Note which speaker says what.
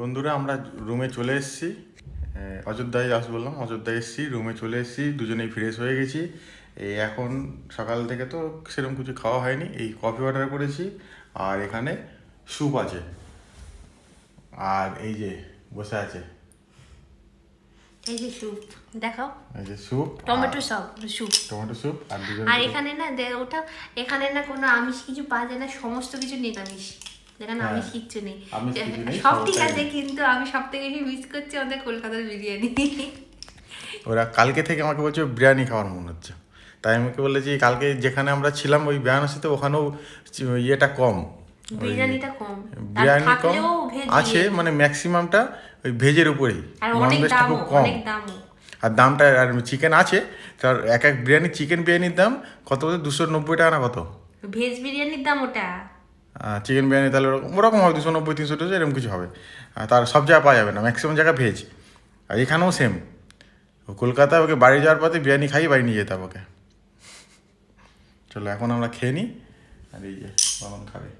Speaker 1: বন্ধুরা আমরা রুমে চলে এসেছি, অযোধ্যায় বললাম, অযোধ্যায় এসেছি, রুমে চলে এসেছি, দুজনেই ফ্রেশ হয়ে গেছি। এই এখন সকাল থেকে তো সেরকম কিছু খাওয়া হয়নি, এই কফি অর্ডার করেছি আর এখানে স্যুপ আছে আর এই যে বসে আছে
Speaker 2: এই যে স্যুপ দেখাও,
Speaker 1: এই যে স্যুপ,
Speaker 2: টমেটো স্যুপ
Speaker 1: আর দুজন
Speaker 2: আর এখানে না ওটা এখানে না কোনো আমিষ কিছু পাওয়া যায় না, সমস্ত কিছু নিরামিষ। যেখানে আমিষ কিচ্ছু নেই, সব ঠিক আছে, কিন্তু আমি সব থেকে বেশি মিস করছি আমাদের কলকাতার বিরিয়ানি।
Speaker 1: ওরা কালকে থেকে আমাকে বলছে বিরিয়ানি খাওয়ার মনে হচ্ছে, তাই আমাকে বলেছি কালকে যেখানে আমরা ছিলাম ওই বেনারসিতে ওখানেও ইয়েটা কম,
Speaker 2: বিরিয়ানিটা কম,
Speaker 1: বিরিয়ানি কম আছে, মানে ম্যাক্সিমামটা ওই ভেজের উপরেই, ননভেজটা খুব কম। আর দামটা আর চিকেন আছে, তার এক এক বিরিয়ানি, চিকেন বিরিয়ানির দাম কত বলতে 290 টাকা না কত,
Speaker 2: ভেজ বিরিয়ানির দাম ওটা।
Speaker 1: চিকেন বিরিয়ানি তাহলে ওরকম হবে 290-300 টাকা এরকম কিছু হবে। তার সব জায়গায় পাওয়া যাবে না, ম্যাক্সিমাম জায়গায় ভেজ। আর এখানেও সেম, কলকাতায় ওকে বাড়ি যাওয়ার পথে বিরিয়ানি খাই বাড়ি নিয়ে যেতে হবে ওকে। চলো এখন আমরা খেয়ে নিই, আর এই যে বামন খাবে।